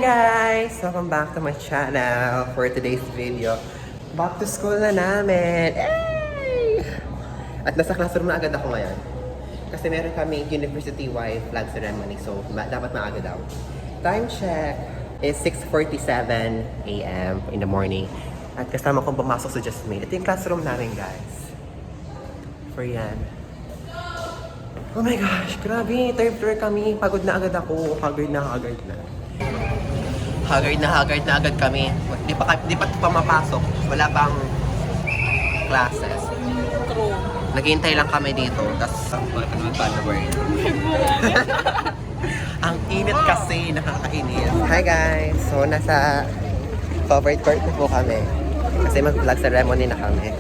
guys! Welcome back to my channel for today's video. Back to school na namin! Hey! At nasa classroom na agad ako ngayon. Kasi meron kami university-wide flag ceremony, so dapat maaga daw. Time check is 6:47 a.m. in the morning. At kasama kong pumasok sa Jasmine. Ito yung classroom namin, guys. For yan. Oh my gosh, grabe. Third floor kami. Pagod na agad ako. Haggard na. Haggard na agad kami. Di pa mapasok. Wala pang classes. True. Naghihintay lang kami dito. Tapos, ang init kasi, nakakainis. Hi guys! So, nasa covered court na po kami. Kasi mag-vlog ceremony na kami.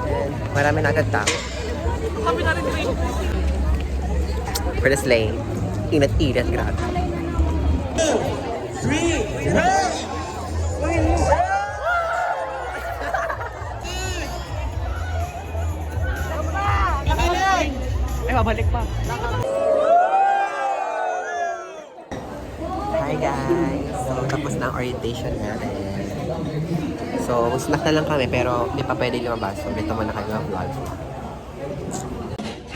And marami na agad tao. Kami na rin rin. For the sleigh. Inat-inat, grabe. 3, Ay, babalik pa. Hi guys! So, tapos na ang orientation natin. So, snack na lang kami pero hindi pa pwede lumabas. So, dito muna kayo ng vlog.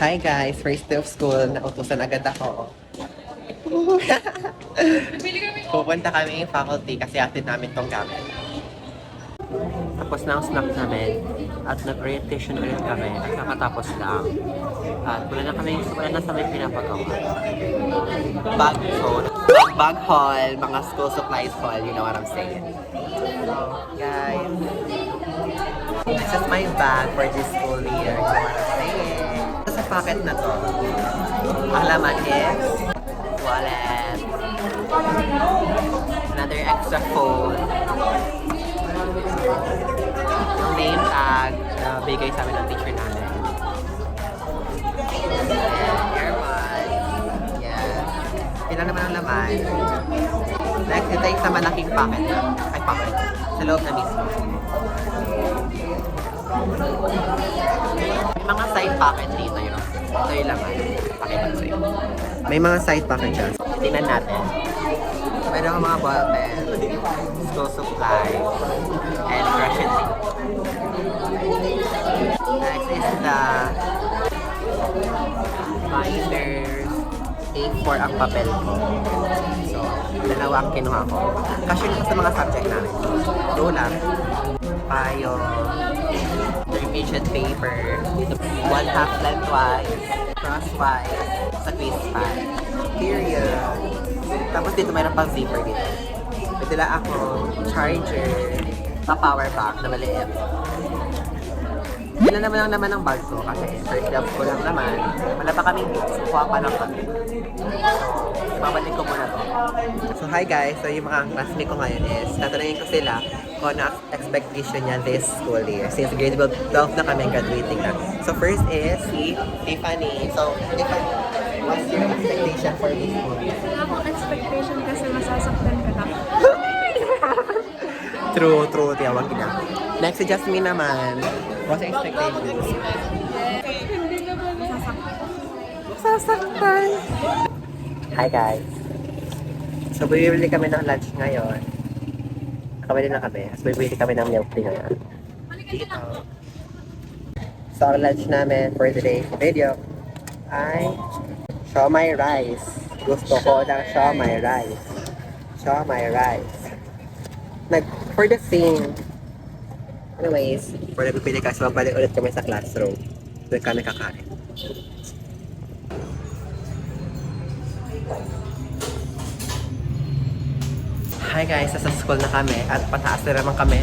Hi guys! First day of school. Nautusan agad ako. Pupunta kami yung faculty kasi atin namin tong gamit. Tapos na ang snack namin at nag-orientation ulit kami at nakatapos lang. At wala na sa may pinapagawa. Bag haul, mga school supplies haul, you know what I'm saying. So, guys, this is my bag for this school year, you know what I'm saying. Sa packet na to, ang laman is wallet, another extra phone, yung name tag na bigay sa amin ng teacher namin. And earbuds. Yes. Ilan naman ang laman. Next, ito yung sa malaking packet. Ay, packet. Sa loob na mismo. May mga side packet dito yun. Ito yung laman. Pakita ko sa'yo. May mga side packet dyan. Tingnan natin. Meron mga ball pen, school supplies, and brush and tape. Next is the binders. A4 ang papel ko. So, dalawa ang kinuha ko. Kasi yun sa mga subject namin. Ruler, payo, revision paper, 1/2 lengthwise, crosswise, sa quiz pad, period. Tapos dito mayroon pang zipper dito. Pwede lang ako, charger, pa-power bank na maliit. Yun naman ang naman ng bag ko kasi first love ko lang naman. Wala pa kaming books, kuha pa lang kami. So, ibabalik ko muna to. So hi guys, so yung mga classmate ko ngayon is tatanungin ko sila kung ano expectation niya this school year. Since grade 12 na kami, graduating na. So first is si Tiffany. So Tiffany, what's your expectation for this school year? Wala akong expectation kasi masasaktan ka na. True, tiyawag kita. Next si Jasmine naman. What's your expectations? Hindi naman Sasaktan. Hi guys. So bibili kami ng lunch ngayon. Nakabili na kami. Tapos bibili kami ng milk tea ngayon. Dito. So ang lunch namin for today's video ay siomai rice. Gusto ko ng siomai rice. Siomai rice. For the same. Anyways, for nabibili kasi mabalik ulit kami sa classroom. Doon kami kakain. Hi guys, nasa school na kami at pataas na naman kami.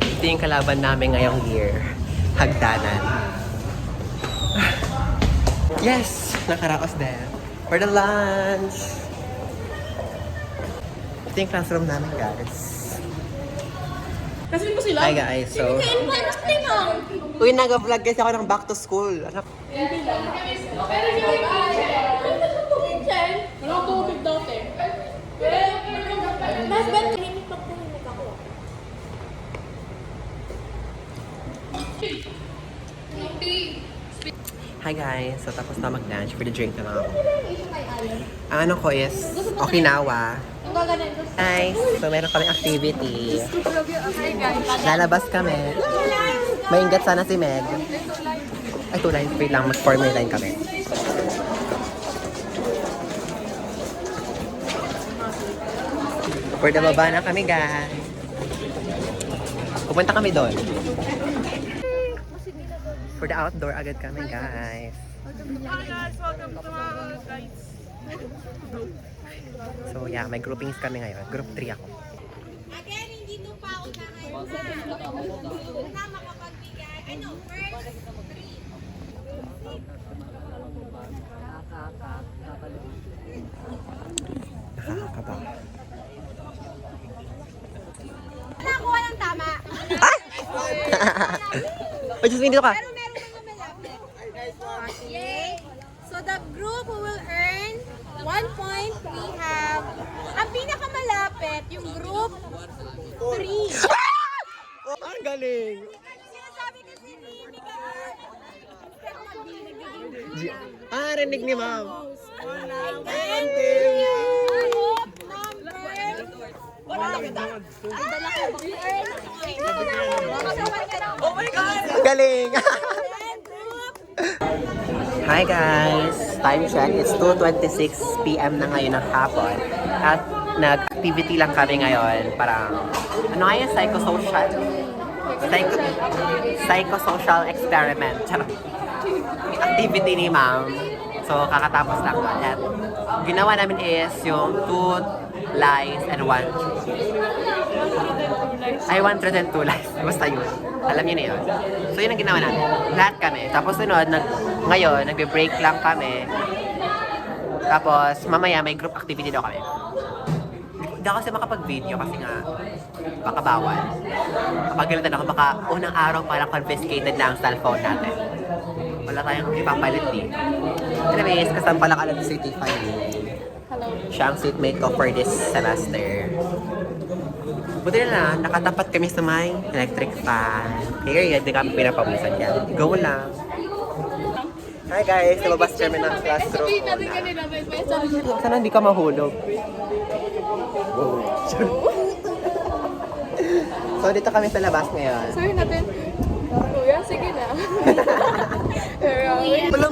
Ito yung kalaban namin ngayong year. Hagdanan. Yes! Nakaraos din. For the lunch! Ito yung classroom namin guys. Kasi mo sila? Hi guys, so... Uy, nag-vlog kasi ako ng back to school. Ano? Wala akong tubig dati. Mas ba't tahimik pag tahimik ako? Hi guys, so tapos na mag-lunch for the drink na lang ako. Ang ano ko is Okinawa Guys, so meron kami activity. Okay, guys. Lalabas kami. Maingat sana si Meg. Ay, 2 lines. Wait lang, mag-formula line kami. For the baba na kami, guys. Pupunta kami doon. For the outdoor agad kami, guys. Hi guys, welcome to my guys. So yeah, may groupings kami ngayon. Group 3 ako. Again, hindi ito pa ako na ngayon na makapagbigay. Ano, first, three. Nakakakaba. Nakuha ng tama. Ay, just dito ka. Pero meron mga malapit. Yay! So the group who will earn 1 point, we have, ang pinakamalapit, yung group 3. Oh, ang galing! Sinasabi kasi ni Miguel, Rinig ni ma'am. and group number Oh my God! Ang galing! and group Hi guys! Time check. It's 2:26 PM na ngayon ng hapon. At nag-activity lang kami ngayon. Parang, ano nga yun? Psychosocial experiment. Charot. Activity ni ma'am. So, kakatapos lang doon. At ginawa namin is yung 2 lies and 1 truth. Ay, 1 truth and 2 lies. Basta yun. Alam niyo na yun. So, yun ang ginawa namin. Lahat kami. Tapos sunod, ngayon, nagbe-break lang kami. Tapos, mamaya may group activity daw kami. Hindi ako kasi makapag-video kasi nga, baka bawal. Kapagalitan ako, baka unang araw parang confiscated na ang cellphone natin. Wala tayong ipapalit dito. Anyways, kasama pala ka lang si Tiffany. Hello. Siya ang seatmate ko for this semester. Buti na lang, nakatapat kami sa may electric fan. Period, di kami pinapawisan yan. Go lang. Hi guys, nababas kami ng classroom. Sabihin natin kanila, may message. Sana hindi ka mahulog. So dito kami sa labas ngayon. Sabihin natin, Kuya, sige na. Pero, Wala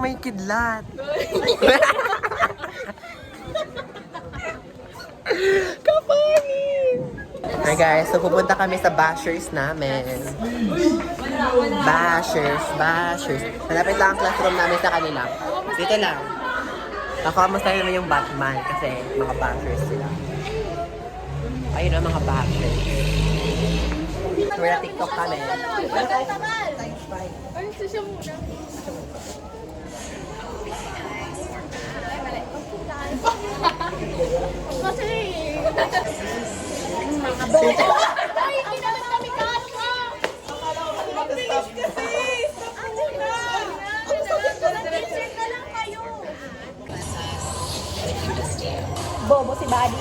may kidlat. Kapanin! Hi guys, so pupunta kami sa bashers namin. Bashers. Malapit lang ang classroom namin sa kanila. Dito lang. Nakamusta naman yung Batman kasi mga bashers sila. Ayun ang mga bashers. We're na TikTok kami. ay, siya muna. Kasi, Ay, hindi naman kami kasha! Mabilis kasi! Stop muna! Nag-insert na lang kayo! Bobo si Buddy.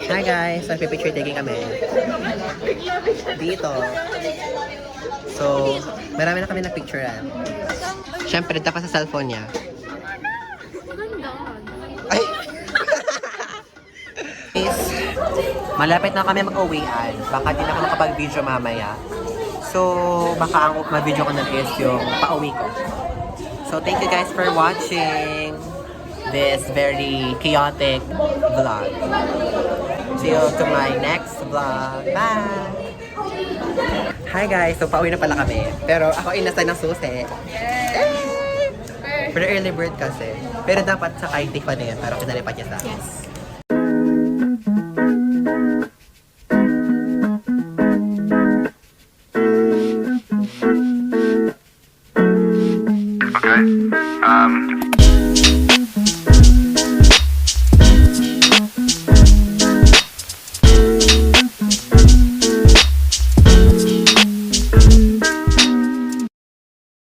Hi guys, nagpipicture taking kami. Dito. So, marami na kami na picturean. Siyempre, dapat sa cellphone niya. Ay! Guys, malapit na kami mag-uwian. Baka di na ako makapag-video mamaya. So, baka ang ma-video ko na is yung pa-uwi ko. So, thank you guys for watching this very chaotic vlog. See you to my next vlog. Bye! Hi guys! So, pauwi na pala kami. Pero ako inasay ng susi. Pero early bird kasi. Pero dapat sa kay Tiffany yan. Pero kinalipat niya sa akin. yes. Okay.